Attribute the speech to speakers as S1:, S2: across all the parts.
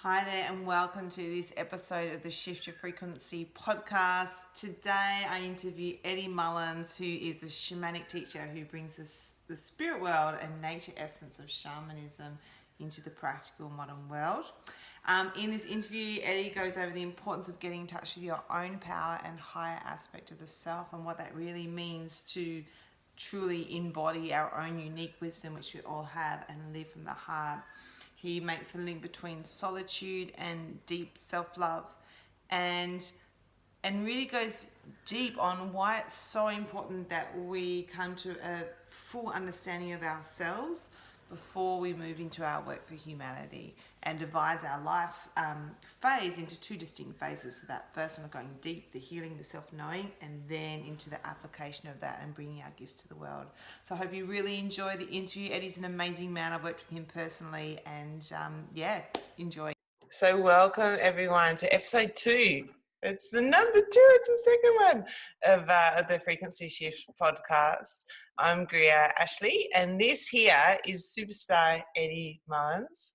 S1: Hi there, and welcome to this episode of the Shift Your Frequency podcast. Today, I interview Eddie Mullins, who is a shamanic teacher who brings the spirit world and nature essence of shamanism into the practical modern world. In this interview, Eddie goes over the importance of getting in touch with your own power and higher aspect of the self, and what that really means to truly embody our own unique wisdom, which we all have, and live from the heart. He makes the link between solitude and deep self-love, and really goes deep on why it's so important that we come to a full understanding of ourselves before we move into our work for humanity, and divides our life phase into two distinct phases. So that first one of going deep, the healing, the self-knowing, and then into the application of that and bringing our gifts to the world. So I hope you really enjoy the interview. Eddie's an amazing man. I've worked with him personally, and enjoy. So welcome everyone to episode 2. It's the number 2. It's the second one of the Frequency Shift podcast. I'm Greer Ashley, and this here is superstar Eddie Mullins.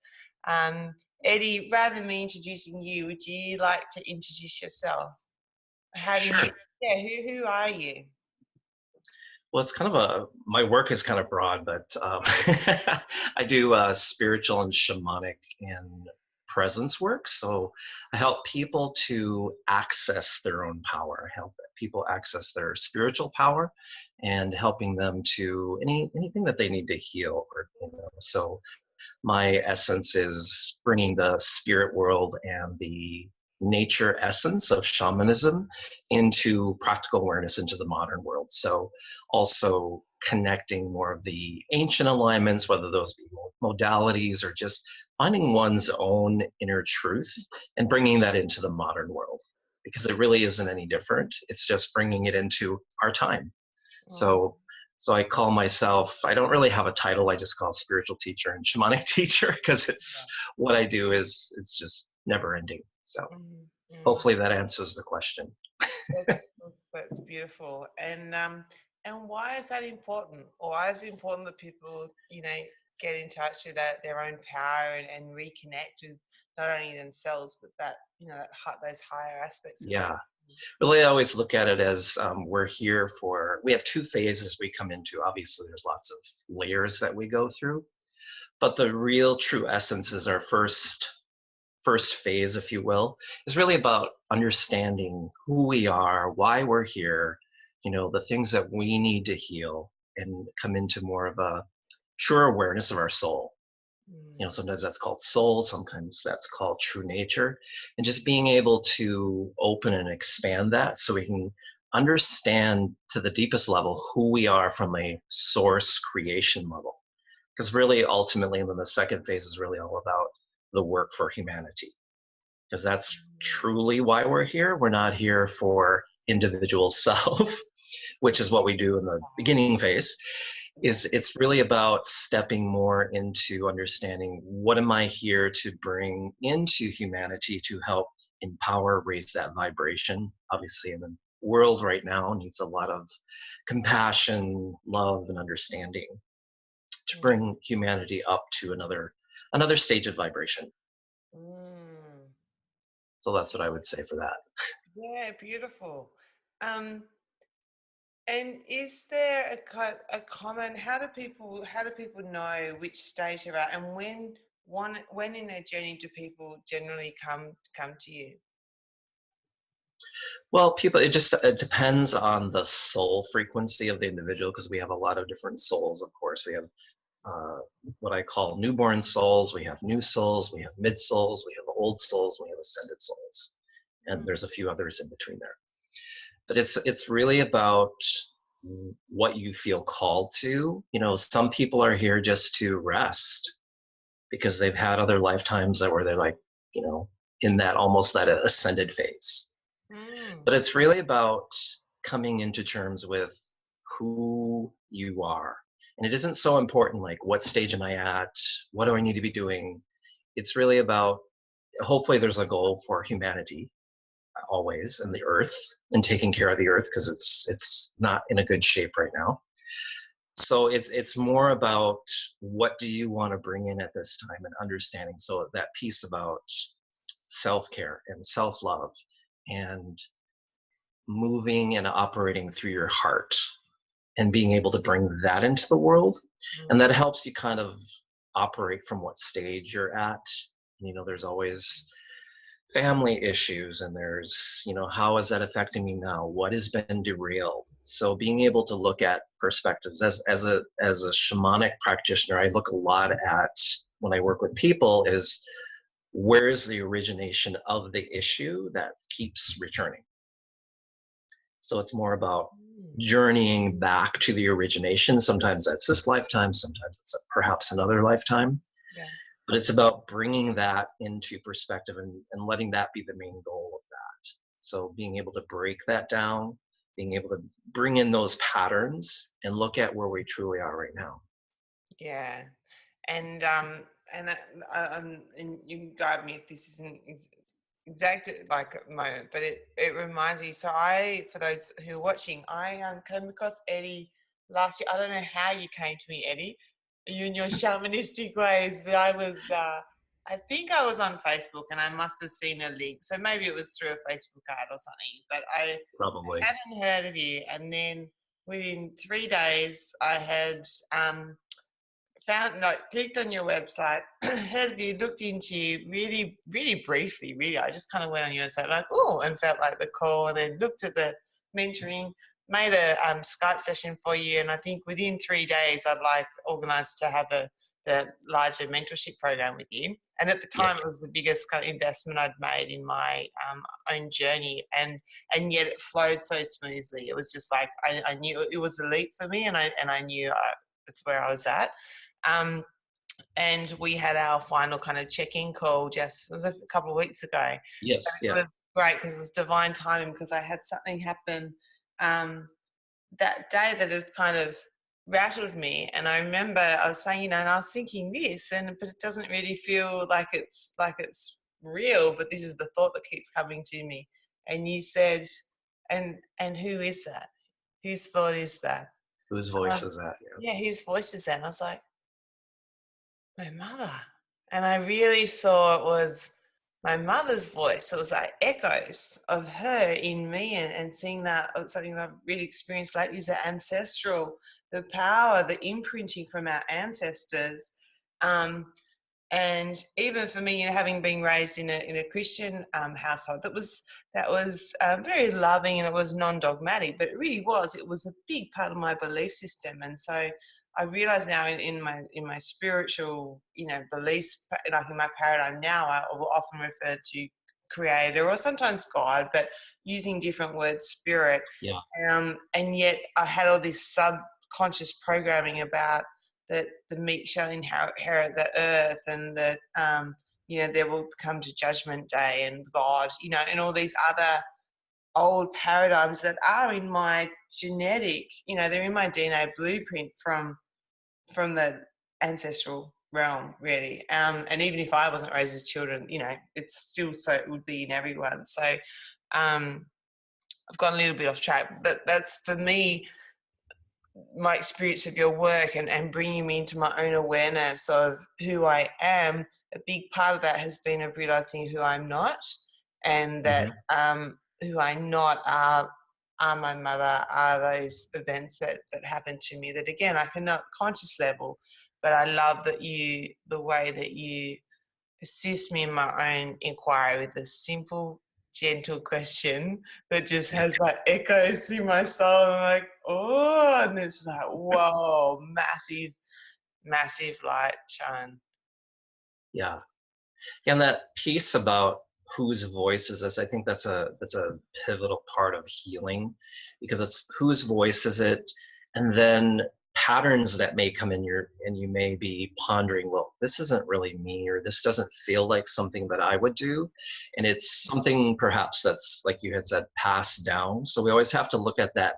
S1: Eddie, rather than me introducing you, would you like to introduce yourself?
S2: Sure.
S1: Who are you?
S2: Well, it's kind of my work is kind of broad, but I do spiritual and shamanic and presence work. So I help people to access their own power, help people access their spiritual power, and helping them to anything that they need to heal. So my essence is bringing the spirit world and the nature essence of shamanism into practical awareness into the modern world. So also connecting more of the ancient alignments, whether those be modalities or just finding one's own inner truth and bringing that into the modern world, because it really isn't any different. It's just bringing it into our time. So I call myself, I don't really have a title, I just call spiritual teacher and shamanic teacher, because it's what I do is it's just never ending. So hopefully that answers the question.
S1: That's beautiful. And why is that important? Or why is it important that people, get in touch with their own power and reconnect with not only themselves, but those higher aspects of
S2: Yeah. Really, I always look at it as we have 2 phases we come into. Obviously, there's lots of layers that we go through, but the real true essence is our first phase, if you will, is really about understanding who we are, why we're here, the things that we need to heal and come into more of a truer awareness of our soul. Sometimes that's called soul, sometimes that's called true nature, and just being able to open and expand that so we can understand to the deepest level who we are from a source creation level. Because really, ultimately, and then the second phase is really all about the work for humanity, because that's truly why we're here. We're not here for individual self, which is what we do in the beginning phase. It's really about stepping more into understanding what am I here to bring into humanity to help empower, raise that vibration. Obviously, in the world right now needs a lot of compassion, love, and understanding to bring humanity up to another stage of vibration. So that's what I would say for that.
S1: Yeah, beautiful. And is there a common? How do people know which stage they're at, and when in their journey do people generally come to you?
S2: Well, it depends on the soul frequency of the individual, because we have a lot of different souls, of course. We have uh, what I call newborn souls, we have new souls, we have mid souls, we have old souls, we have ascended souls, and there's a few others in between there. But it's really about what you feel called to. Some people are here just to rest because they've had other lifetimes where they're like, in that almost that ascended phase. But it's really about coming into terms with who you are. And it isn't so important, like, what stage am I at? What do I need to be doing? It's really about, hopefully, there's a goal for humanity always, and the earth, and taking care of the earth, because it's not in a good shape right now. So it's more about what do you want to bring in at this time and understanding. So that piece about self-care and self-love and moving and operating through your heart and being able to bring that into the world. And that helps you kind of operate from what stage you're at. There's always family issues, and there's, how is that affecting me now? What has been derailed? So being able to look at perspectives as a shamanic practitioner, I look a lot at, when I work with people, is where is the origination of the issue that keeps returning? So it's more about journeying back to the origination. Sometimes that's this lifetime, sometimes it's perhaps another lifetime.
S1: Yeah.
S2: But it's about bringing that into perspective and letting that be the main goal of that. So being able to break that down, being able to bring in those patterns and look at where we truly are right now.
S1: Yeah. And and you can guide me if this isn't exact like a moment, but it reminds me. So for those who are watching, I came across Eddie last year. I don't know how you came to me, Eddie, you and your shamanistic ways, but I think I was on Facebook and I must have seen a link. So maybe it was through a Facebook ad or something, but I
S2: Probably.
S1: hadn't heard of you. And then within 3 days, I had clicked on your website, heard of you, looked into you really, really briefly, really. I just kind of went on your website like, oh, and felt like the call, and then looked at the mentoring, made a Skype session for you. And I think within 3 days, I'd organised to have the larger mentorship program with you. And at the time, It was the biggest kind of investment I'd made in my own journey. And yet it flowed so smoothly. It was just like, I knew it was a leap for me, and I knew that's where I was at. And we had our final kind of check-in call it was a couple of weeks ago.
S2: Yes,
S1: It was great because it was divine timing, because I had something happen that day that had kind of rattled me. And I remember I was saying, and I was thinking this, but it doesn't really feel like it's real, but this is the thought that keeps coming to me. And you said, and who is that? Whose thought is that?
S2: Whose voice is that?
S1: Yeah, whose voice is that? And I was like, my mother. And I really saw it was my mother's voice. It was like echoes of her in me, and seeing that something that I've really experienced lately is the ancestral, the power, the imprinting from our ancestors. And even for me, having been raised in a Christian household, that was very loving, and it was non-dogmatic, but it was a big part of my belief system. And so I realize now in my spiritual, beliefs, like in my paradigm now, I will often refer to creator or sometimes God, but using different words, spirit.
S2: Yeah.
S1: And yet I had all this subconscious programming about that the meek shall inherit the earth, and that there will come to judgment day, and God, and all these other old paradigms that are in my genetic, they're in my DNA blueprint from the ancestral realm, really. And even if I wasn't raised as children, it's still, so it would be in everyone. So I've gone a little bit off track, but that's for me, my experience of your work and bringing me into my own awareness of who I am. A big part of that has been of realizing who I'm not, and that who I'm not are my mother, are those events that happened to me that, again, I cannot conscious level, but I love that the way that you assist me in my own inquiry with a simple, gentle question that just has like echoes in my soul. I'm like, oh, and it's like, whoa, massive, massive light shine.
S2: Yeah. And that piece about whose voice is this, I think that's a pivotal part of healing, because it's whose voice is it, and then patterns that may come in and you may be pondering, well, this isn't really me, or this doesn't feel like something that I would do. And it's something perhaps that's, like you had said, passed down. So we always have to look at that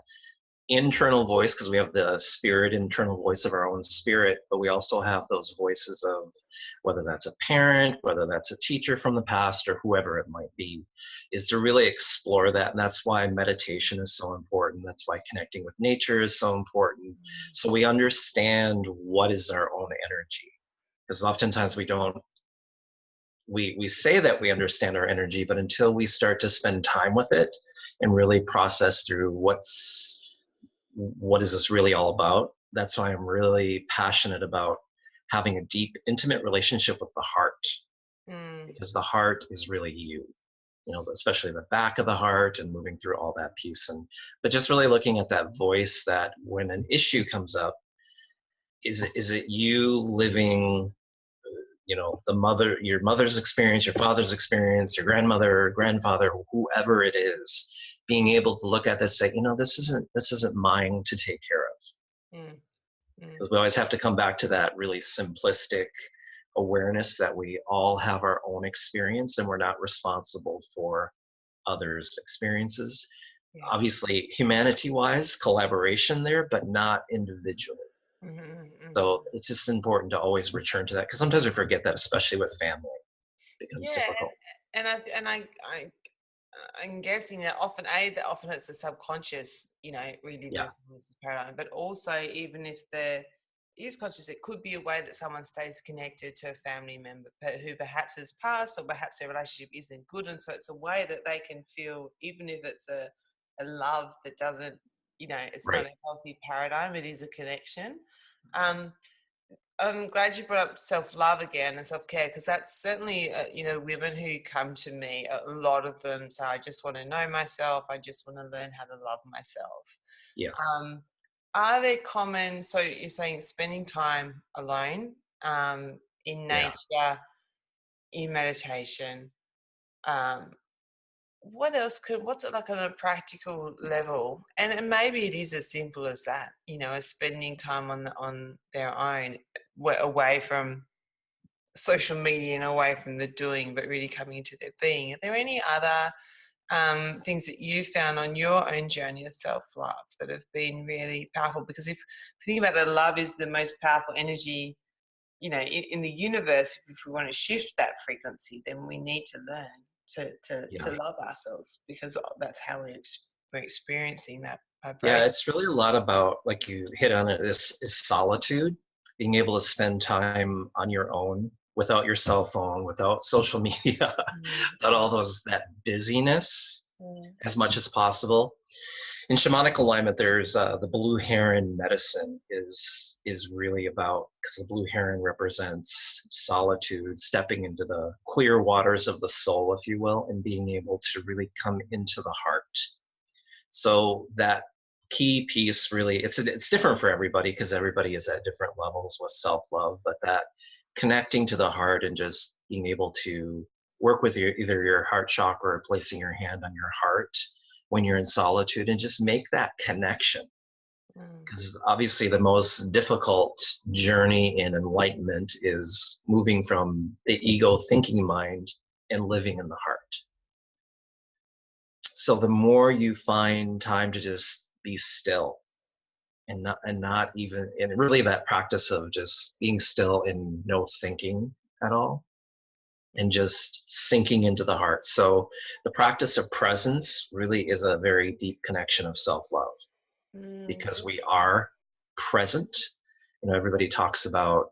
S2: internal voice, because we have the spirit internal voice of our own spirit, but we also have those voices of whether that's a parent, whether that's a teacher from the past, or whoever it might be, is to really explore that. And that's why meditation is so important. That's why connecting with nature is so important, so we understand what is our own energy. Because oftentimes we say that we understand our energy, but until we start to spend time with it and really process through what is this really all about. That's why I'm really passionate about having a deep, intimate relationship with the heart,
S1: Mm.
S2: because the heart is really you, especially the back of the heart and moving through all that piece. But just really looking at that voice, that when an issue comes up, is it you living, your mother's experience, your father's experience, your grandmother, grandfather, whoever it is, being able to look at this, say, this isn't mine to take care of.
S1: Mm. Mm.
S2: Because we always have to come back to that really simplistic awareness that we all have our own experience and we're not responsible for others' experiences.
S1: Yeah.
S2: Obviously, humanity wise, collaboration there, but not individually.
S1: Mm-hmm.
S2: So it's just important to always return to that, because sometimes we forget that, especially with family, it becomes
S1: Yeah,
S2: difficult.
S1: I'm guessing that often it's the subconscious, reliving
S2: Yeah,
S1: someone's paradigm, but also even if the is conscious, it could be a way that someone stays connected to a family member who perhaps has passed, or perhaps their relationship isn't good, and so it's a way that they can feel, even if it's a love that doesn't, it's not
S2: right.
S1: a healthy paradigm, it is a connection. Um, I'm glad you brought up self-love again and self-care, because that's certainly, women who come to me, a lot of them say, I just want to know myself. I just want to learn how to love myself.
S2: Yeah,
S1: Um, are there common, so you're saying spending time alone, in
S2: yeah.
S1: nature, in meditation, um, what else what's it like on a practical level? And maybe it is as simple as that, as spending time on their own, away from social media and away from the doing, but really coming into their being. Are there any other things that you found on your own journey of self-love that have been really powerful? Because if you think about it, love is the most powerful energy, in the universe. If we want to shift that frequency, then we need to learn to
S2: Yeah.
S1: love ourselves, because that's how we're experiencing that
S2: Yeah,
S1: vibration.
S2: it's really a lot about, like you hit on it, is solitude, being able to spend time on your own without your cell phone, without social media, without all that busyness,
S1: Mm,
S2: as much as possible. In shamanic alignment, there's the blue heron medicine is really about, because the blue heron represents solitude, stepping into the clear waters of the soul, if you will, and being able to really come into the heart. So that key piece, really, it's different for everybody, because everybody is at different levels with self-love, but that connecting to the heart and just being able to work with either your heart chakra or placing your hand on your heart when you're in solitude, and just make that connection.
S1: mm,
S2: Because obviously the most difficult journey in enlightenment is moving from the ego thinking mind and living in the heart. So the more you find time to just be still, and not even, and really that practice of just being still and no thinking at all, and just sinking into the heart. So the practice of presence really is a very deep connection of self-love,
S1: mm,
S2: because we are present. Everybody talks about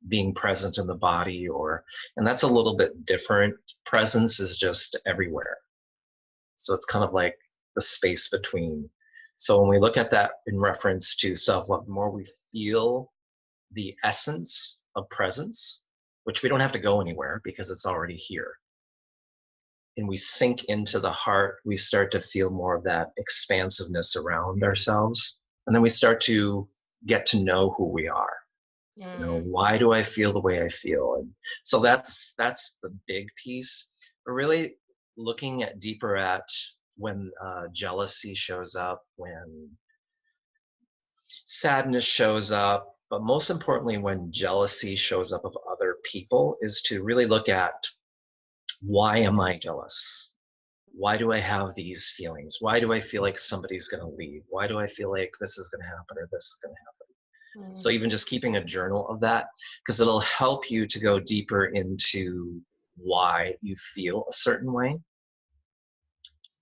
S2: being present in the body, and that's a little bit different. Presence is just everywhere. So it's kind of like the space between. So when we look at that in reference to self-love, the more we feel the essence of presence, which we don't have to go anywhere because it's already here, and we sink into the heart, we start to feel more of that expansiveness around ourselves. And then we start to get to know who we are.
S1: mm,
S2: Why do I feel the way I feel? And so that's the big piece. But really looking at deeper at when jealousy shows up, when sadness shows up, but most importantly, when jealousy shows up of other people, is to really look at, why am I jealous? why do I have these feelings? Why do I feel like somebody's going to leave? Why do I feel like this is going to happen or this is going to happen?
S1: Mm.
S2: So even just keeping a journal of that, because it'll help you to go deeper into why you feel a certain way.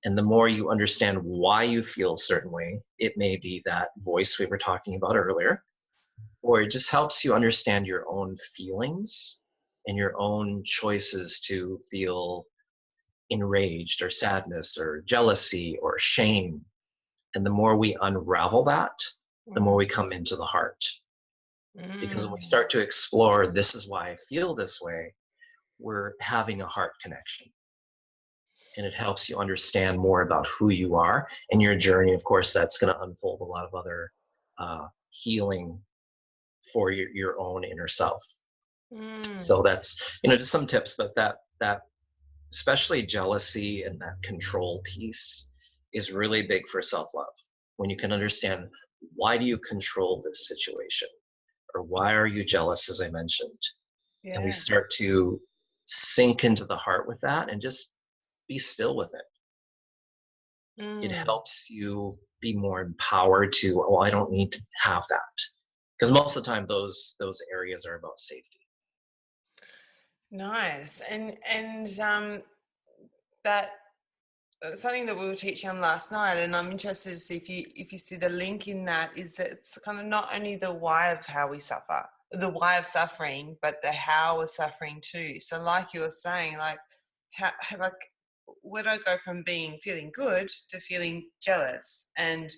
S2: And the more you understand why you feel a certain way, it may be that voice we were talking about earlier, or it just helps you understand your own feelings and your own choices to feel enraged or sadness or jealousy or shame. And the more we unravel that, the more we come into the heart. Because when we
S1: Mm.
S2: start to explore, this is why I feel this way, we're having a heart connection. And it helps you understand more about who you are and your journey. Of course, that's going to unfold a lot of other healing for your own inner self.
S1: Mm.
S2: So that's, just some tips, but that especially jealousy and that control piece is really big for self-love. When you can understand, why do you control this situation? Or why are you jealous, as I mentioned? And we
S1: Yeah.
S2: start to sink into the heart with that and just be still with it. It
S1: Mm.
S2: helps you be more empowered to, oh, I don't need to have that. Because most of the time those areas are about safety.
S1: Nice. And that something that we were teaching on last night, and I'm interested to see if you see the link in that, is that it's kind of not only the why of how we suffer, the why of suffering, but the how of suffering too. So like you were saying, like like where do I go from feeling good to feeling jealous? And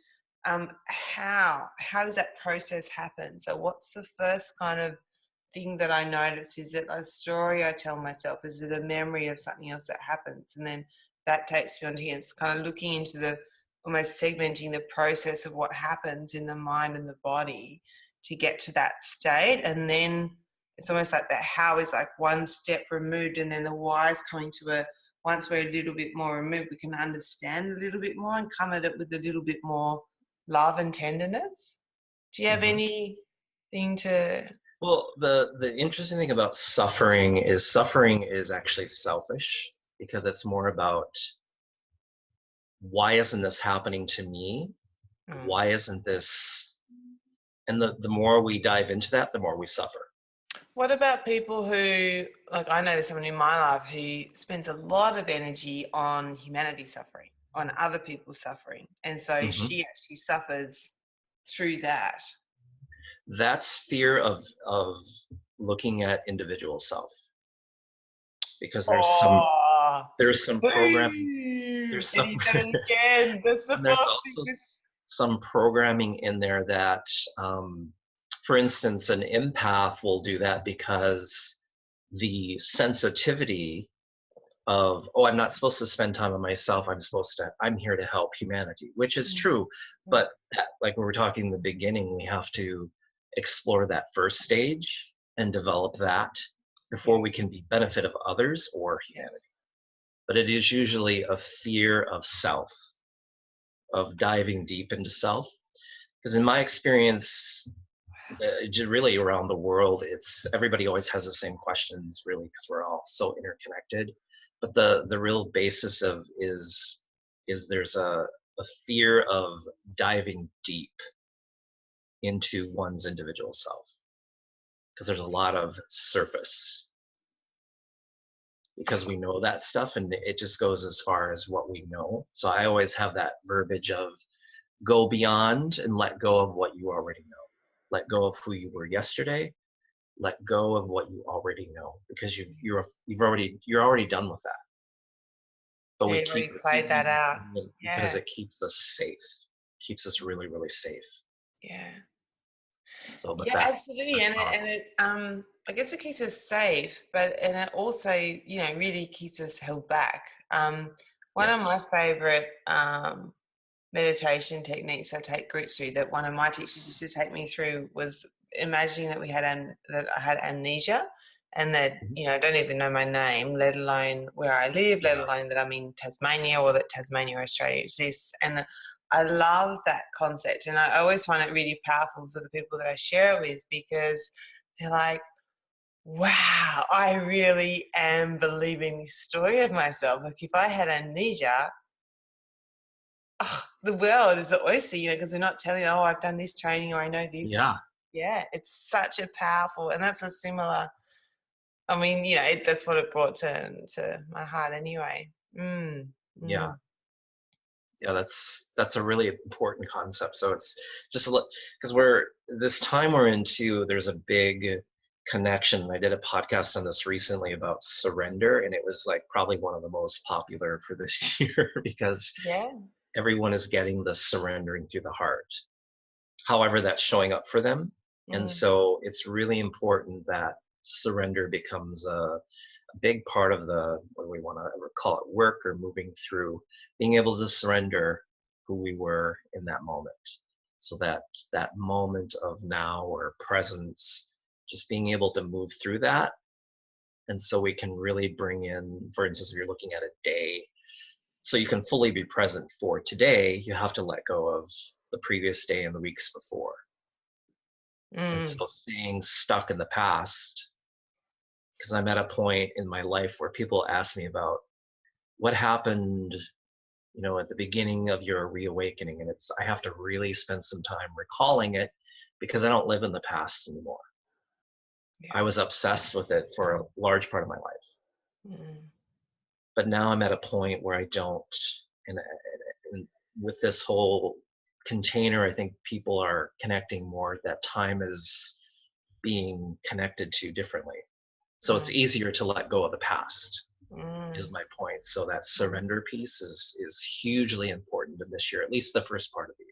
S1: how does that process happen? So what's the first kind of thing that I notice? Is it a story I tell myself? Is it a memory of something else that happens? And then that takes me on here. It's kind of looking into almost segmenting the process of what happens in the mind and the body to get to that state. And then it's almost like that how is like one step removed, and then the why is coming to once we're a little bit more removed, we can understand a little bit more and come at it with a little bit more love and tenderness. Do you have
S2: Mhm.
S1: anything to...
S2: Well, the interesting thing about suffering is actually selfish, because it's more about, why isn't this happening to me?
S1: Mm.
S2: Why isn't this? And the more we dive into that, the more we suffer.
S1: What about people who, like I know there's someone in my life who spends a lot of energy on humanity suffering, on other people's suffering. And so
S2: Mhm.
S1: she actually suffers through that.
S2: That's fear of looking at individual self, because
S1: Oh,
S2: there's some programming,
S1: boom!
S2: there's
S1: And
S2: some
S1: you done it again. That's the
S2: and there's
S1: first
S2: also
S1: thing.
S2: some programming in there that, for instance, an empath will do that because the sensitivity of, oh, I'm not supposed to spend time on myself, I'm here to help humanity, which is true. But that, like we were talking in the beginning, we have to explore that first stage and develop that
S1: Yeah,
S2: before we can be benefit of others or
S1: yes.
S2: humanity. But it is usually a fear of self, of diving deep into self. Because in my experience, really around the world, it's everybody always has the same questions, really, because we're all so interconnected. But the real basis of is there's a fear of diving deep into one's individual self, because there's a lot of surface, because we know that stuff and it just goes as far as what we know. So I always have that verbiage of, go beyond and let go of what you already know. Let go of who you were yesterday. Let go of what you already know, because you're already done with that. But
S1: Yeah,
S2: we
S1: you've
S2: keep
S1: already played that
S2: repeating
S1: out.
S2: it because
S1: Yeah,
S2: it keeps us safe, keeps us really, really safe.
S1: yeah.
S2: So, but
S1: Yeah, absolutely.
S2: that's
S1: And
S2: powerful.
S1: it I guess it keeps us safe, but and it also, really keeps us held back. One of my
S2: Yes.
S1: favorite meditation techniques I take groups through, that one of my teachers used to take me through, was imagining that I had amnesia, and that,
S2: Mhm.
S1: I don't even know my name, let alone where I live, let
S2: Yeah.
S1: alone that I'm in Tasmania, or that Tasmania or Australia exists. And I love that concept, and I always find it really powerful for the people that I share it with, because they're like, wow, I really am believing this story of myself. Like if I had amnesia, oh, the world is an oyster, because they're not telling, oh, I've done this training or I know this.
S2: Yeah,
S1: Yeah, it's such a powerful, and that's a similar, I mean, that's what it brought to my heart anyway. Mm,
S2: yeah.
S1: mm,
S2: Yeah, that's a really important concept. So it's just a because we're this time we're into, there's a big connection. I did a podcast on this recently about surrender, and it was like probably one of the most popular for this year because
S1: yeah.
S2: everyone is getting the surrendering through the heart. However, that's showing up for them. And
S1: Mm,
S2: so it's really important that surrender becomes a big part of the, what do we want to call it, work or moving through, being able to surrender who we were in that moment. So that that moment of now or presence, just being able to move through that. And so we can really bring in, for instance, if you're looking at a day, so you can fully be present for today, you have to let go of the previous day and the weeks before. And
S1: mm,
S2: so staying stuck in the past, because I'm at a point in my life where people ask me about what happened, at the beginning of your reawakening. And it's, I have to really spend some time recalling it because I don't live in the past anymore.
S1: yeah.
S2: I was obsessed with it for a large part of my life.
S1: Mm,
S2: But now I'm at a point where I don't. And with this whole container, I think people are connecting more that time is being connected to differently. So it's
S1: mm,
S2: easier to let go of the past, is
S1: mm,
S2: my point. So that
S1: mm.
S2: surrender piece is hugely important in this year, at least the first part of the year.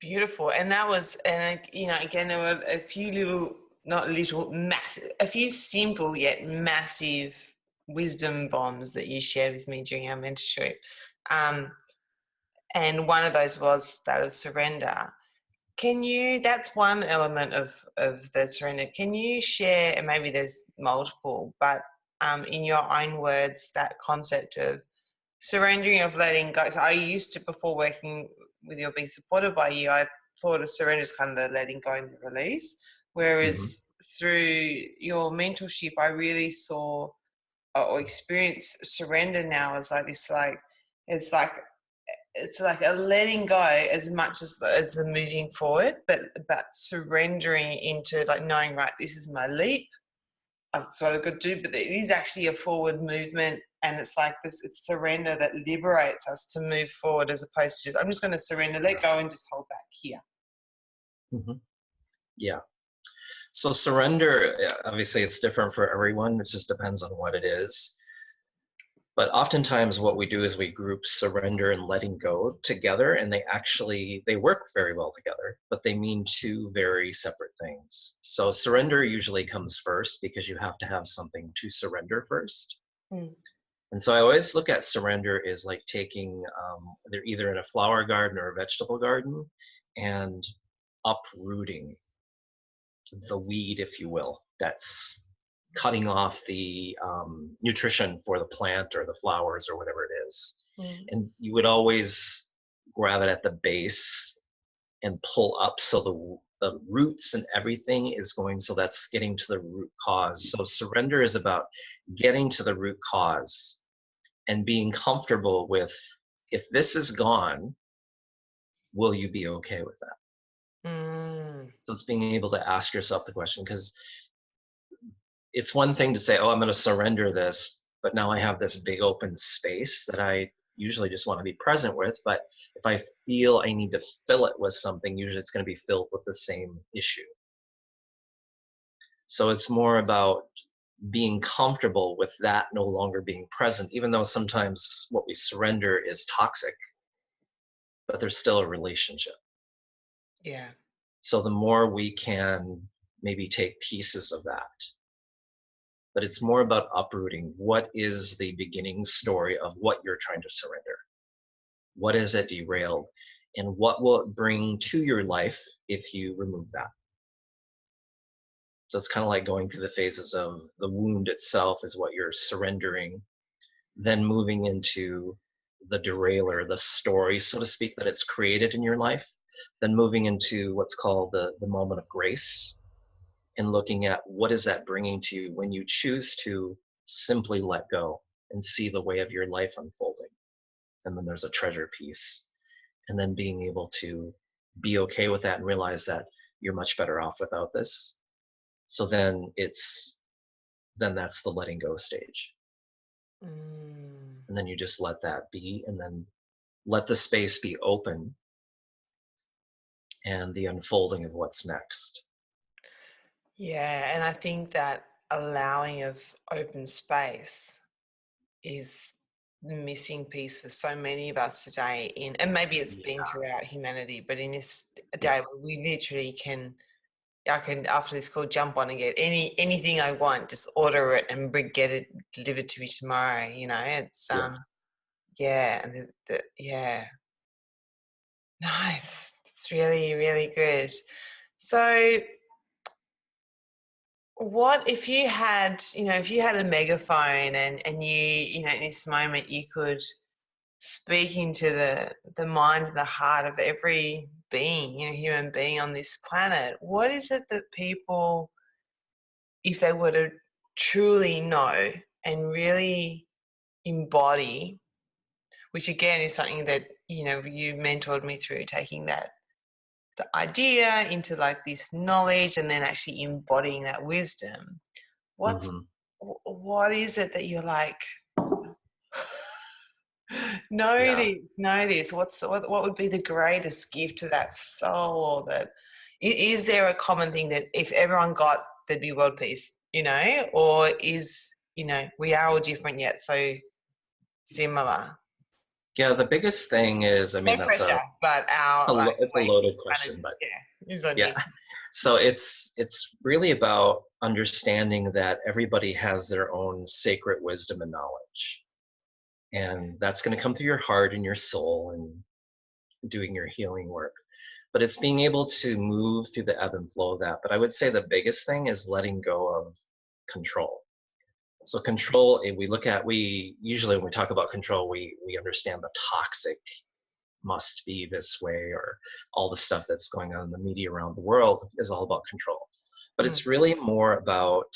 S1: Beautiful. And that was, and again, there were a few little, not little, massive, a few simple yet massive wisdom bombs that you shared with me during our mentorship. Um, and one of those was that of surrender. That's one element of the surrender. Can you share, and maybe there's multiple, but in your own words, that concept of surrendering, of letting go? So I used to, before working with you or being supported by you, I thought of surrender as kind of the letting go and the release.
S2: Hmm.
S1: Whereas through your mentorship, I really saw or experience surrender now as like this, it's like it's like a letting go as much as the moving forward, but surrendering into like knowing, right, this is my leap. That's what I've got to do, but it is actually a forward movement, and it's like this. It's surrender that liberates us to move forward, as opposed to just I'm just going to surrender, let
S2: Yeah.
S1: go, and just hold back here.
S2: Hmm. Yeah. So surrender, obviously, it's different for everyone. It just depends on what it is. But oftentimes, what we do is we group surrender and letting go together, and they work very well together, but they mean two very separate things. So surrender usually comes first because you have to have something to surrender first.
S1: Mm,
S2: And so I always look at surrender as like taking, they're either in a flower garden or a vegetable garden, and uprooting the weed, if you will, that's cutting off the nutrition for the plant or the flowers or whatever it is.
S1: mm,
S2: And you would always grab it at the base and pull up so the roots and everything is going, so that's getting to the root cause. So surrender is about getting to the root cause and being comfortable with, if this is gone, will you be okay with that?
S1: mm,
S2: So it's being able to ask yourself the question, because it's one thing to say, oh, I'm going to surrender this, but now I have this big open space that I usually just want to be present with. But if I feel I need to fill it with something, usually it's going to be filled with the same issue. So it's more about being comfortable with that no longer being present, even though sometimes what we surrender is toxic, but there's still a relationship.
S1: yeah,
S2: So the more we can maybe take pieces of that, but it's more about uprooting. What is the beginning story of what you're trying to surrender? What is it derailed? And what will it bring to your life if you remove that? So it's kind of like going through the phases of the wound itself is what you're surrendering, then moving into the derailer, the story, so to speak, that it's created in your life, then moving into what's called the moment of grace. and looking at what is that bringing to you when you choose to simply let go and see the way of your life unfolding. And then there's a treasure piece, and then being able to be okay with that and realize that you're much better off without this. So then that's the letting go stage.
S1: Mm.
S2: And then you just let that be, and then let the space be open and the unfolding of what's next.
S1: Yeah, and I think that allowing of open space is the missing piece for so many of us today and maybe it's been
S2: Yeah,
S1: throughout humanity, but in this
S2: yeah,
S1: day where we literally I can after this call jump on and get anything I want, just order it and get it delivered to me tomorrow. It's
S2: yeah.
S1: yeah, and yeah, nice. It's really, really good. So what if you had, if you had a megaphone and in this moment you could speak into the mind and the heart of every being, human being on this planet, what is it that people, if they were to truly know and really embody, which again is something that, you mentored me through taking the idea into like this knowledge and then actually embodying that wisdom. What's
S2: Hmm.
S1: what is it that you're like,
S2: Yeah.
S1: know this? What would be the greatest gift to that soul? Or that is there a common thing that if everyone got, there'd be world peace? Or is we are all different yet so similar?
S2: Yeah, the biggest thing is, I
S1: No
S2: mean,
S1: pressure, but our like
S2: it's a
S1: way
S2: loaded
S1: humanity,
S2: question, but
S1: is on
S2: yeah.
S1: you.
S2: So it's really about understanding that everybody has their own sacred wisdom and knowledge. And that's going to come through your heart and your soul and doing your healing work. But it's being able to move through the ebb and flow of that. But I would say the biggest thing is letting go of control. So control, we usually when we talk about control, we understand the toxic must be this way, or all the stuff that's going on in the media around the world is all about control. But
S1: Mm,
S2: it's really more about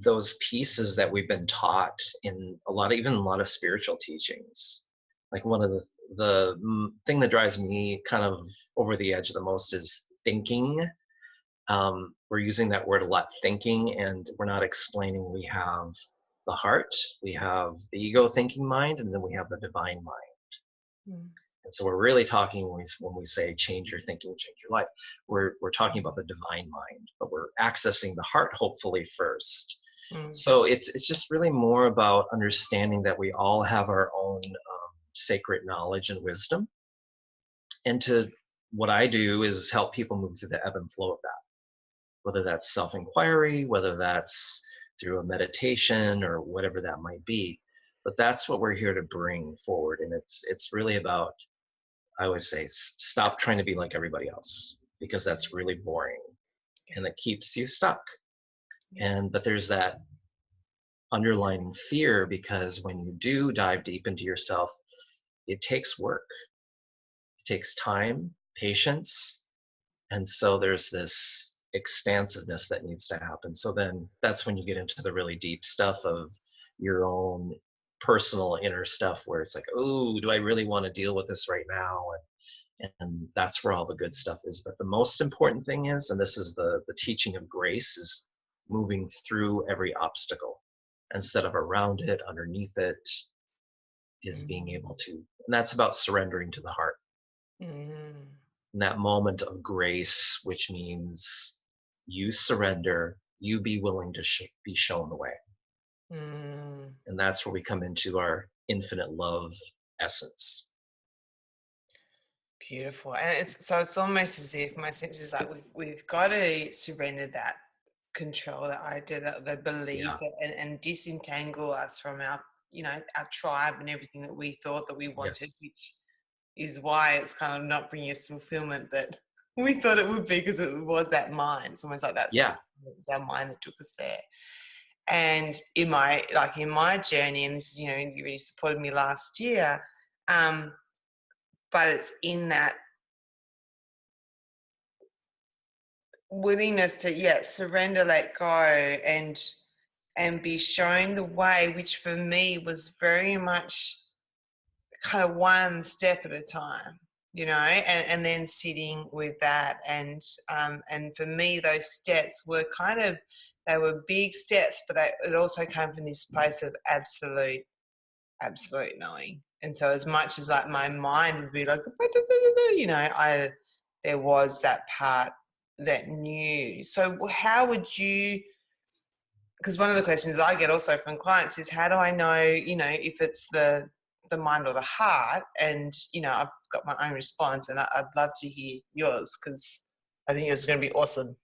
S2: those pieces that we've been taught in even a lot of spiritual teachings. Like one of the thing that drives me kind of over the edge the most is thinking. We're using that word a lot, thinking, and we're not explaining we have the heart, we have the ego thinking mind, and then we have the divine mind.
S1: mm,
S2: And so we're really talking when we say change your thinking, change your life. We're talking about the divine mind, but we're accessing the heart hopefully first.
S1: mm,
S2: So it's just really more about understanding that we all have our own sacred knowledge and wisdom. And to what I do is help people move through the ebb and flow of that, whether that's self-inquiry, whether that's through a meditation or whatever that might be. But that's what we're here to bring forward, and it's really about, I always say, stop trying to be like everybody else, because that's really boring
S1: yeah,
S2: and it keeps you stuck.
S1: yeah,
S2: But there's that underlying fear, because when you do dive deep into yourself, it takes work, it takes time, patience, and so there's this expansiveness that needs to happen. So then that's when you get into the really deep stuff of your own personal inner stuff, where it's like, oh, do I really want to deal with this right now? And that's where all the good stuff is. But the most important thing is, and this is the teaching of grace, is moving through every obstacle instead of around it, underneath it, is being
S1: mm,
S2: able to, and that's about surrendering to the heart
S1: mm,
S2: in that moment of grace, which means you surrender, you be willing to be shown the way.
S1: mm.
S2: And that's where we come into our infinite love essence.
S1: Beautiful. And it's almost as if my sense is like we've got to surrender that control, that idea, that belief,
S2: Yeah.
S1: that and disentangle us from our tribe and everything that we thought that we wanted,
S2: Yes.
S1: which is why it's kind of not bringing us fulfillment that we thought it would be, because it was that mind. It's almost like
S2: Yeah.
S1: it was our mind that took us there. And in my journey, and this is, you really supported me last year, um, but it's in that willingness to surrender, let go, and be shown the way, which for me was very much kind of one step at a time, and then sitting with that. And for me, those steps were they were big steps, but it also came from this place of absolute knowing. And so as much as like my mind would be like, there was that part that knew. So how would you, because one of the questions I get also from clients is, how do I know, if it's the mind or the heart? And, I've got my own response, and I'd love to hear yours, because I think it's going to be awesome.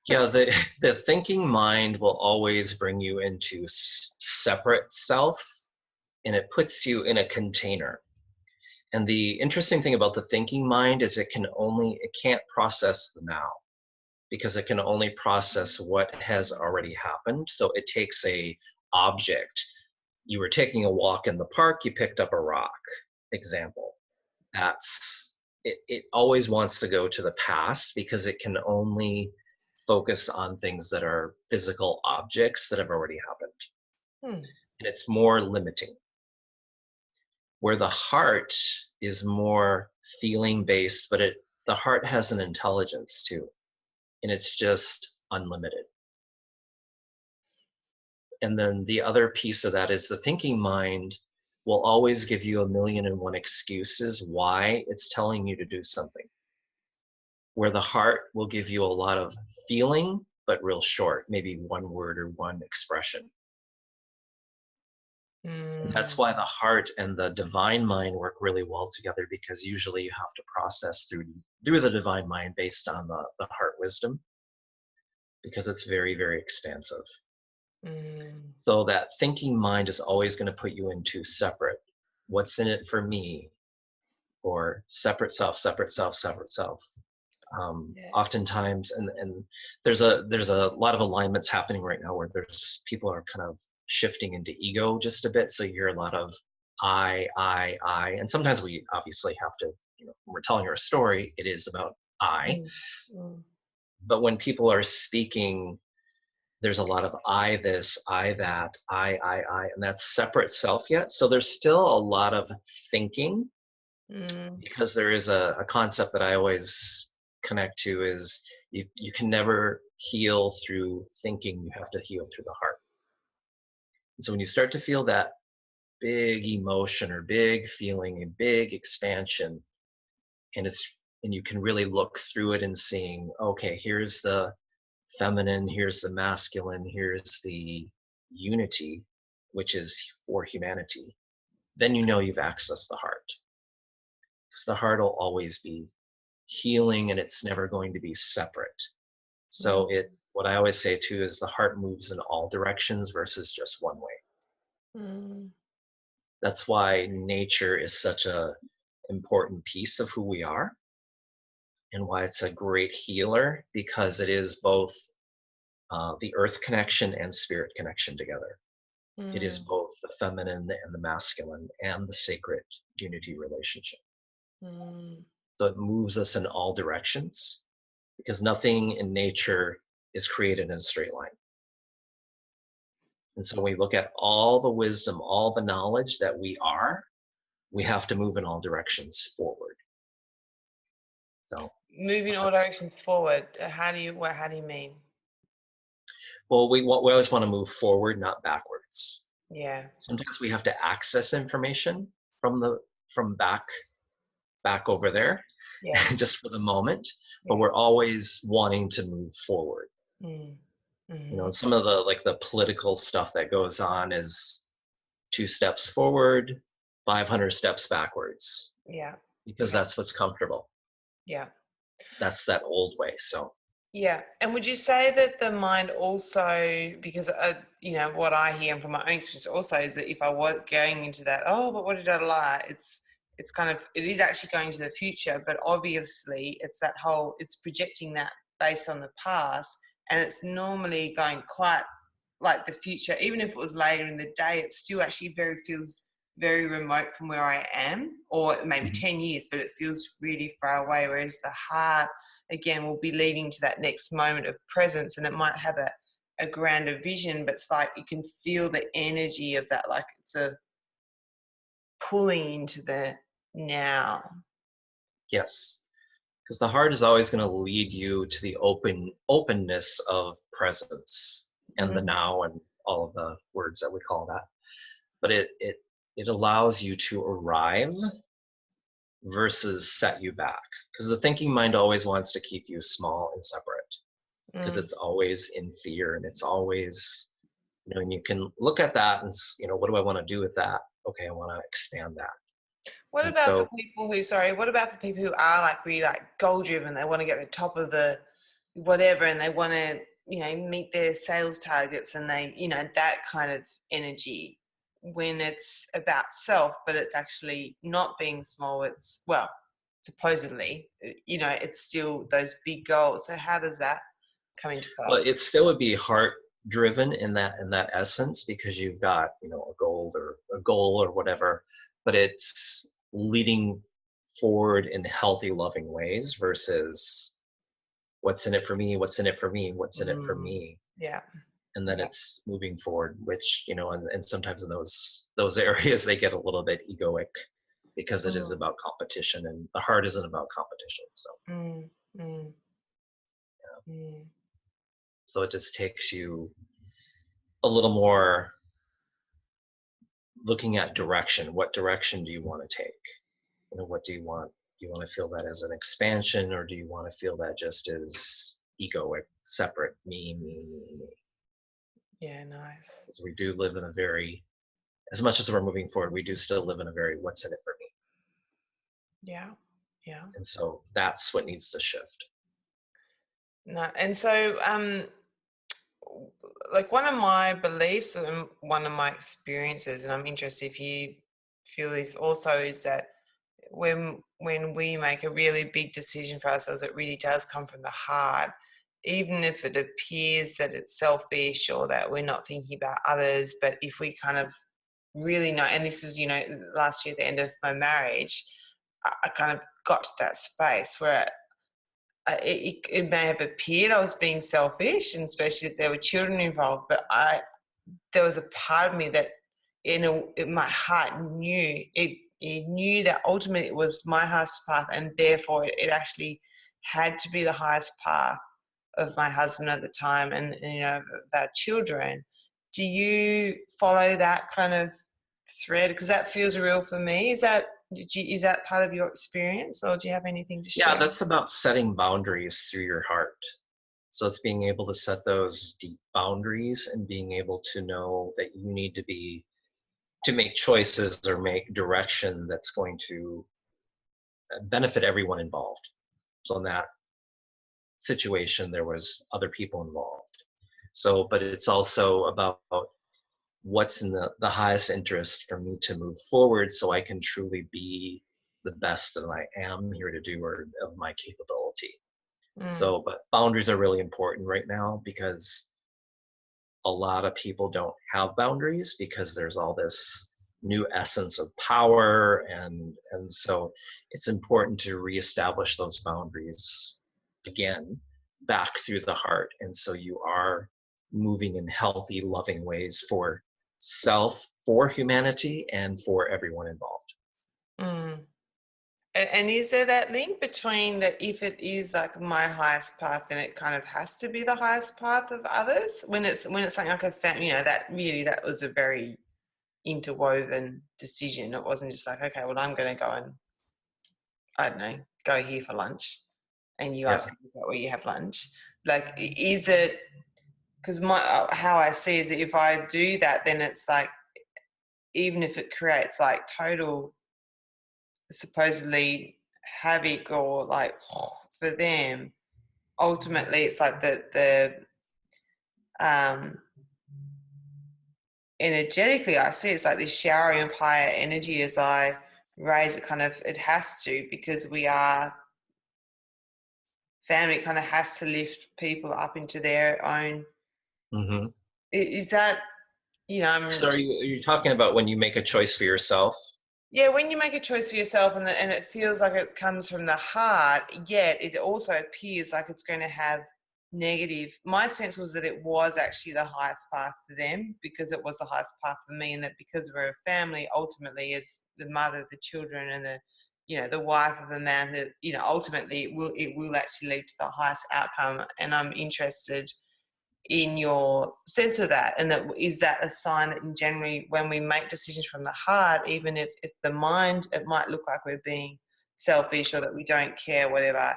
S2: Yeah, the thinking mind will always bring you into separate self, and it puts you in a container. And the interesting thing about the thinking mind is it can't process the now, because it can only process what has already happened. So it takes a object. You were taking a walk in the park, you picked up a rock, example. It always wants to go to the past because it can only focus on things that are physical objects that have already happened. And it's more limiting. Where the heart is more feeling based, but the heart has an intelligence too, and it's just unlimited. And then the other piece of that is the thinking mind will always give you 1,000,001 excuses why it's telling you to do something. Where the heart will give you a lot of feeling, but real short, maybe one word or one expression. And that's why the heart and the divine mind work really well together, because usually you have to process through the divine mind based on the heart wisdom, because it's very, very expansive. So that thinking mind is always going to put you into separate, what's in it for me, or separate self, separate self, separate self. Oftentimes, and there's a lot of alignments happening right now where people are kind of shifting into ego just a bit. So you hear a lot of I, and sometimes we obviously have to, when we're telling our story, it is about I. But when people are speaking, there's a lot of I this, I that, I, and that's separate self yet. So there's still a lot of thinking, because there is a concept that I always connect to is you can never heal through thinking, you have to heal through the heart. And so when you start to feel that big emotion or big feeling, a big expansion, and you can really look through it and seeing, okay, here's the feminine, here's the masculine, here's the unity, which is for humanity, then you've accessed the heart. Because the heart will always be healing, and it's never going to be separate. So what I always say too is the heart moves in all directions versus just one way. That's why nature is such a important piece of who we are, and why it's a great healer, because it is both the earth connection and spirit connection together. It is both the feminine and the masculine and the sacred unity relationship. So it moves us in all directions, because nothing in nature is created in a straight line. And so when we look at all the wisdom, all the knowledge that we are, we have to move in all directions forward. So
S1: moving all directions forward. How do you mean?
S2: Well, we always want to move forward, not backwards.
S1: Yeah.
S2: Sometimes we have to access information from back over there, just for the moment. But we're always wanting to move forward. Some of the political stuff that goes on is 2 steps forward, 500 steps backwards.
S1: Yeah.
S2: Because that's what's comfortable.
S1: Yeah.
S2: That's that old way. So.
S1: Yeah. And would you say that the mind also, because, what I hear from my own experience also is that if I was going into that, but what did I lie? It is actually going to the future, but obviously it's projecting that based on the past, and it's normally going quite like the future. Even if it was later in the day, it still actually feels very remote from where I am, or maybe 10 years, but it feels really far away. Whereas the heart again will be leading to that next moment of presence, and it might have a grander vision, but it's like you can feel the energy of that, like it's a pulling into the now.
S2: Yes, because the heart is always going to lead you to the openness of presence and the
S1: Mm.
S2: now and all of the words that we call that. But it allows you to arrive versus set you back, because the thinking mind always wants to keep you small and separate, because
S1: Mm.
S2: it's always in fear, and it's always, and you can look at that and what do I want to do with that? Okay, I want to expand that.
S1: What
S2: And
S1: about the
S2: so
S1: people who, sorry, what about the people who are like really like goal driven? They want to get the top of the whatever, and they want to, meet their sales targets, and they, that kind of energy when it's about self, but it's actually not being small. It's, well, supposedly, it's still those big goals. So how does that come into
S2: well,
S1: play?
S2: it still would be heart driven in that essence, because you've got a goal or whatever, but it's leading forward in healthy, loving ways versus what's in it for me, what's in it for me, what's in it for
S1: Mm,
S2: me.
S1: yeah.
S2: And then
S1: Yeah.
S2: it's moving forward, which and sometimes in those areas they get a little bit egoic, because it is
S1: Mm,
S2: about competition, and the heart isn't about competition. So
S1: mm, mm, mm,
S2: so it just takes you a little more looking at direction. What direction do you want to take? What do you want? Do you want to feel that as an expansion, or do you want to feel that just as egoic, separate, me?
S1: yeah, nice.
S2: Because we do live in a very, as much as we're moving forward, we do still live in a very what's in it for me.
S1: Yeah. Yeah.
S2: And so that's what needs to shift.
S1: No, and so like one of my beliefs and one of my experiences, and I'm interested if you feel this also, is that when we make a really big decision for ourselves, it really does come from the heart, even if it appears that it's selfish or that we're not thinking about others. But if we kind of really know, and this is, last year at the end of my marriage, I kind of got to that space where it may have appeared I was being selfish, and especially if there were children involved, but there was a part of me that my heart knew it knew that ultimately it was my highest path, and therefore it actually had to be the highest path of my husband at the time, and of our children. Do you follow that kind of thread? Because that feels real for me. Is that part of your experience, or do you have anything to
S2: Yeah,
S1: share?
S2: that's about setting boundaries through your heart. So it's being able to set those deep boundaries and being able to know that you need to make choices or make direction that's going to benefit everyone involved. So in that situation, there was other people involved. So, but it's also about what's in the highest interest for me to move forward, so I can truly be the best that I am here to do, or of my capability.
S1: Mm,
S2: So, but boundaries are really important right now, because a lot of people don't have boundaries, because there's all this new essence of power, and so it's important to reestablish those boundaries again back through the heart, and so you are moving in healthy, loving ways for self, for humanity, and for everyone involved.
S1: mm. And is there that link between that, if it is like my highest path, then it kind of has to be the highest path of others? When it's something like a family, that was a very interwoven decision. It wasn't just like, okay, well, I'm going to go and, I don't know, go here for lunch, and you
S2: Yeah.
S1: ask me about where you have lunch. Like, is it, because how I see is that if I do that, then it's like, even if it creates like total supposedly havoc or like for them, ultimately it's like the um energetically I see it's like this showering of higher energy as I raise it. Kind of, it has to, because we are family, kind of has to lift people up into their own.
S2: Hmm.
S1: Is that,
S2: So
S1: I'm
S2: are you talking about when you make a choice for yourself?
S1: Yeah, when you make a choice for yourself and it feels like it comes from the heart, yet it also appears like it's going to have negative. My sense was that it was actually the highest path for them because it was the highest path for me, and that because we're a family, ultimately it's the mother of the children and the wife of the man that, ultimately it will actually lead to the highest outcome. And I'm interested in your sense of that, and is that a sign that in generally when we make decisions from the heart, even if the mind, it might look like we're being selfish or that we don't care, whatever,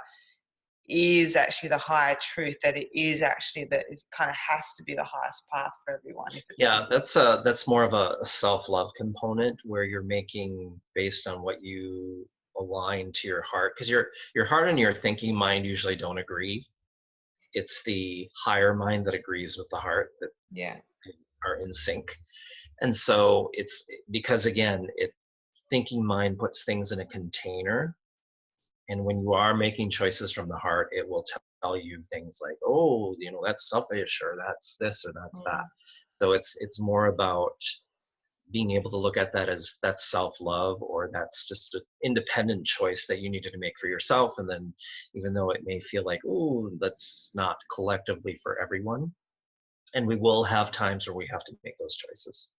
S1: is actually the higher truth, that it is actually that it kind of has to be the highest path for everyone if it's
S2: Yeah, that's more of a self-love component where you're making based on what you align to your heart, because your heart and your thinking mind usually don't agree. It's the higher mind that agrees with the heart that
S1: yeah.
S2: are in sync. And so it's because again, it thinking mind puts things in a container. And when you are making choices from the heart, it will tell you things like, oh, that's selfish, or that's this, or that's that.
S1: Mm.
S2: So it's more about being able to look at that as that's self-love, or that's just an independent choice that you needed to make for yourself. And then even though it may feel like, oh, that's not collectively for everyone, and we will have times where we have to make those choices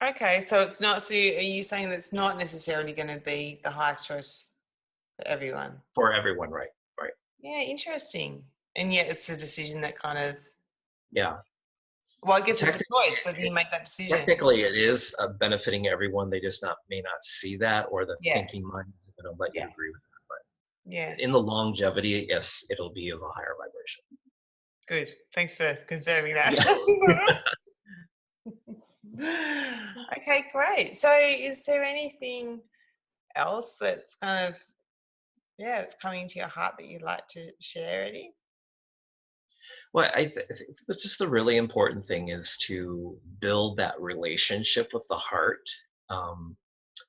S1: Okay, so it's not, so are you saying that it's not necessarily going to be the highest choice for everyone?
S2: for everyone, right? Right.
S1: Yeah, interesting. And yet it's a decision that kind of,
S2: Yeah.
S1: well, I guess it's a
S2: Technically,
S1: choice whether you make that decision.
S2: technically it is benefiting everyone. They just may not see that, or the
S1: Yeah,
S2: thinking mind isn't going to let you
S1: yeah,
S2: agree with that.
S1: yeah.
S2: But in the longevity, yes, it'll be of a higher vibration.
S1: Good. Thanks for confirming that.
S2: Yeah.
S1: Okay, great. So is there anything else that's kind of, yeah, it's coming to your heart that you'd like to share, Eddie?
S2: Well, I think that just the really important thing is to build that relationship with the heart,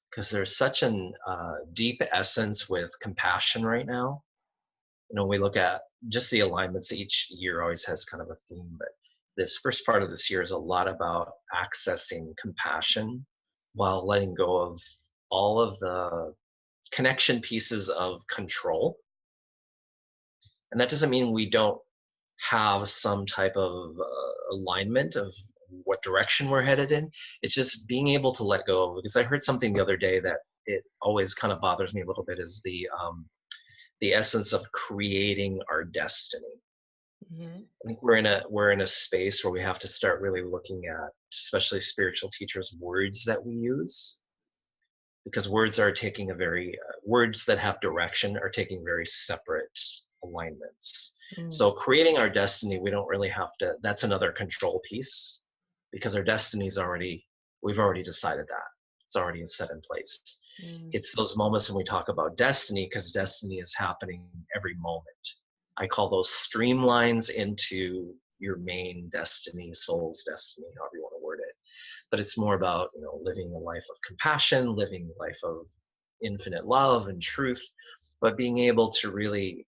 S2: because there's such an deep essence with compassion right now. We look at just the alignments. Each year always has kind of a theme, but this first part of this year is a lot about accessing compassion while letting go of all of the connection pieces of control. And that doesn't mean we don't have some type of alignment of what direction we're headed in. It's just being able to let go. Because I heard something the other day that it always kind of bothers me a little bit, is the essence of creating our destiny.
S1: Hmm.
S2: I think we're in a space where we have to start really looking at, especially spiritual teachers, words that we use, because words are taking a very words that have direction are taking very separate alignments.
S1: Mm.
S2: So creating our destiny, we don't really have to. That's another control piece, because our destiny's already we've already decided that it's already set in place.
S1: Mm.
S2: It's those moments when we talk about destiny, because destiny is happening every moment. I call those streamlines into your main destiny, soul's destiny, however you want to word it. But it's more about living a life of compassion, living a life of infinite love and truth, but being able to really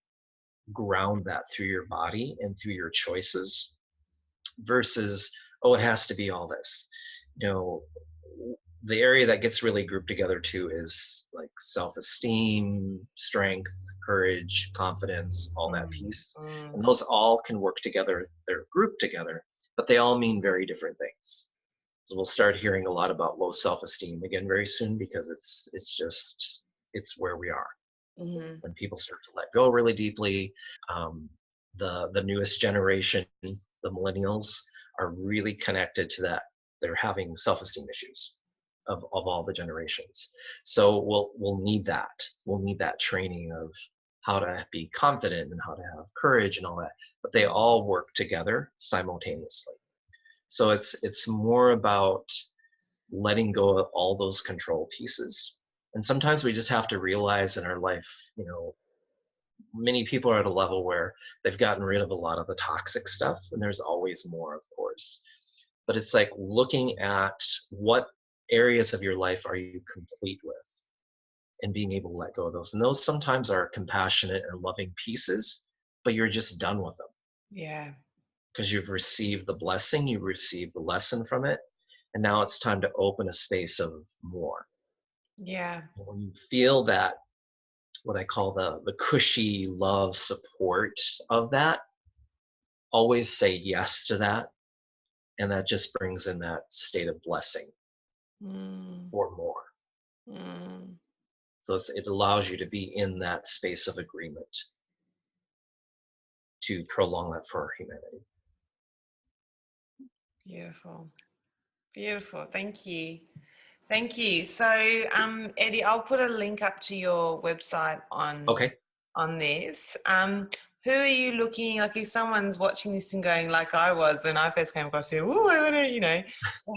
S2: ground that through your body and through your choices, versus, oh, it has to be all this. you know the area that gets really grouped together too is like self-esteem, strength, courage, confidence, all that
S1: Mm.
S2: piece.
S1: Mm.
S2: And those all can work together. They're grouped together, but they all mean very different things. So we'll start hearing a lot about low self-esteem again very soon, because it's where we are.
S1: Mhm.
S2: When people start to let go really deeply, um, the newest generation, the millennials, are really connected to that. They're having self-esteem issues of all the generations. So we'll need that. We'll need that training of how to be confident and how to have courage and all that. But they all work together simultaneously. So it's more about letting go of all those control pieces. And sometimes we just have to realize in our life, many people are at a level where they've gotten rid of a lot of the toxic stuff, and there's always more, of course. But it's like looking at what areas of your life are you complete with, and being able to let go of those. And those sometimes are compassionate and loving pieces, but you're just done with them
S1: Yeah.
S2: because you've received the blessing, you've received the lesson from it, and now it's time to open a space of more.
S1: Yeah.
S2: And when you feel that, what I call the cushy love support of that, always say yes to that, and that just brings in that state of blessing
S1: Mm,
S2: or more.
S1: mm,
S2: So it allows you to be in that space of agreement to prolong that for humanity.
S1: beautiful. Beautiful. Thank you. Thank you. So, Eddie, I'll put a link up to your website
S2: Okay.
S1: on this. Who are you looking, like if someone's watching this and going like I was when I first came across it, oh, I want to,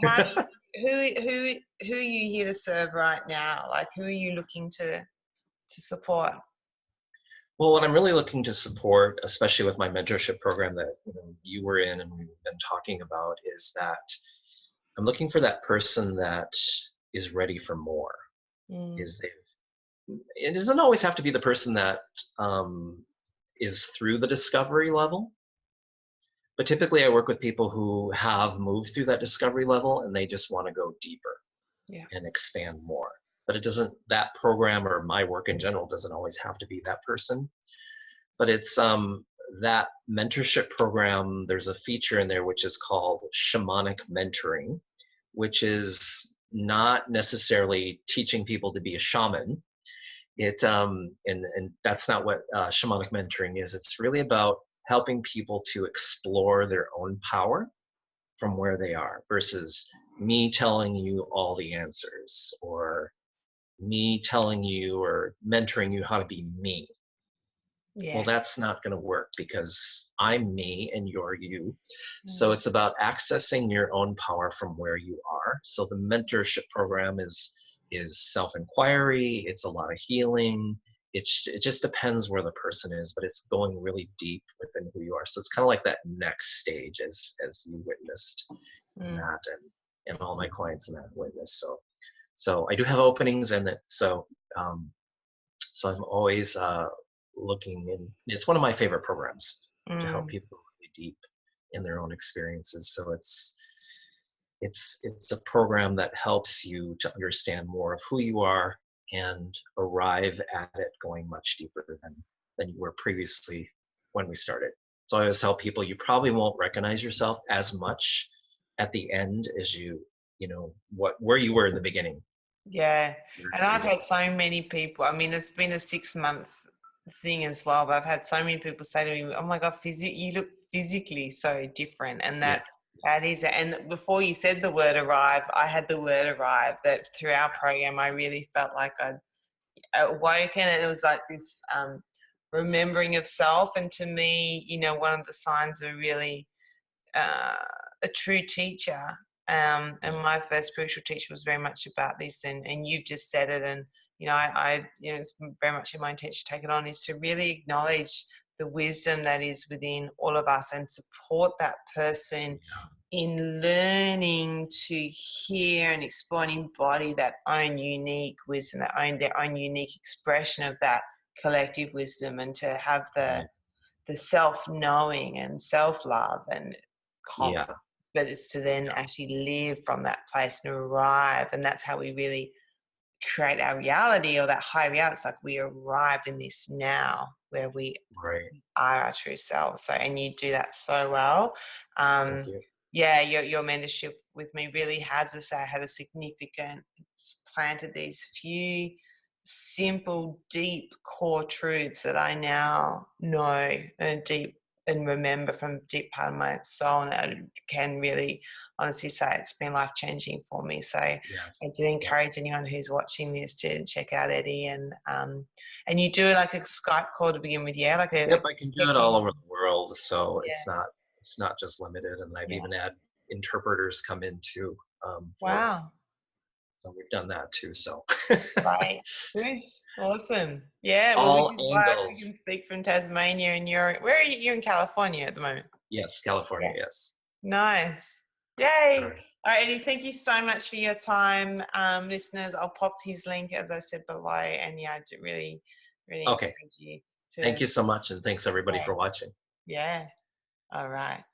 S1: how who are you here to serve right now? Like who are you looking to support?
S2: Well, what I'm really looking to support, especially with my mentorship program that you were in and we've been talking about, is that I'm looking for that person that is ready for more.
S1: Mm,
S2: Is it doesn't always have to be the person that is through the discovery level, but typically I work with people who have moved through that discovery level and they just want to go deeper
S1: yeah.
S2: and expand more. But it doesn't, that program or my work in general doesn't always have to be that person. But it's that mentorship program, there's a feature in there which is called Shamanic Mentoring, which is not necessarily teaching people to be a shaman. And that's not what shamanic mentoring is. It's really about helping people to explore their own power from where they are versus me telling you all the answers or me telling you or mentoring you how to be me. Well,
S1: Yeah.
S2: that's not going to work because I'm me and you're you. So
S1: Mm,
S2: it's about accessing your own power from where you are. So the mentorship program is self-inquiry, it's a lot of healing. It just depends where the person is, but it's going really deep within who you are. So it's kind of like that next stage as you witnessed in
S1: mm,
S2: that and all my clients in that witness. So I do have openings and it um so I'm always looking, and it's one of my favorite programs to help
S1: mm.
S2: people go really deep in their own experiences. So it's a program that helps you to understand more of who you are and arrive at it going much deeper than you were previously when we started. So I always tell people you probably won't recognize yourself as much at the end as where you were in the beginning.
S1: Yeah,
S2: Very,
S1: and
S2: very
S1: I've had
S2: different.
S1: so many people. I mean, it's been a 6 month thing as well, but I've had so many people say to me, "Oh my God, you look physically so different," and
S2: Yeah.
S1: that is it. And before you said the word arrive, I had the word arrive. That through our program, I really felt like I'd awoken, and it was like this remembering of self. And to me, one of the signs of really uh, a true teacher. And my first spiritual teacher was very much about this, and you've just said it. And it's very much in my intention to take it on is to really acknowledge the wisdom that is within all of us and support that person in learning to hear and explore and embody that own unique wisdom, their own unique expression of that collective wisdom, and to have
S2: Right.
S1: the self-knowing and self-love and
S2: Yeah.
S1: confidence, but it's to then actually live from that place and arrive. And that's how we really create our reality, or that high reality. It's like we arrive in this now where we
S2: Right.
S1: are our true selves. So, and you do that so well.
S2: Thank
S1: Um,
S2: you.
S1: yeah, your mentorship with me really has had a significant, it's planted these few simple, deep core truths that I now know and deep and remember from deep part of my soul, and I can really honestly say it's been life changing for me. So I
S2: Yes.
S1: do
S2: Yeah.
S1: encourage anyone who's watching this to check out Eddie, and you do like a Skype call to begin with, yeah, like
S2: Yep,
S1: a
S2: I can do it all
S1: check-in.
S2: over the world, so
S1: Yeah,
S2: it's not just limited, and I've
S1: yeah.
S2: even had interpreters come in too, for
S1: Wow.
S2: so we've done that too, so
S1: Right. Good. Awesome. Yeah. Well, which
S2: all
S1: is why we
S2: angles.
S1: can speak from Tasmania, and where are you? You're in California at the moment.
S2: Yes, California,
S1: Yeah.
S2: yes.
S1: Nice.
S2: All
S1: Yay.
S2: right.
S1: All right, Eddie, thank you so much for your time. Listeners, I'll pop his link, as I said below. And yeah, I do really, really
S2: Okay.
S1: encourage you
S2: Thank
S1: to,
S2: you so much, and thanks everybody
S1: okay.
S2: for watching.
S1: Yeah. All right.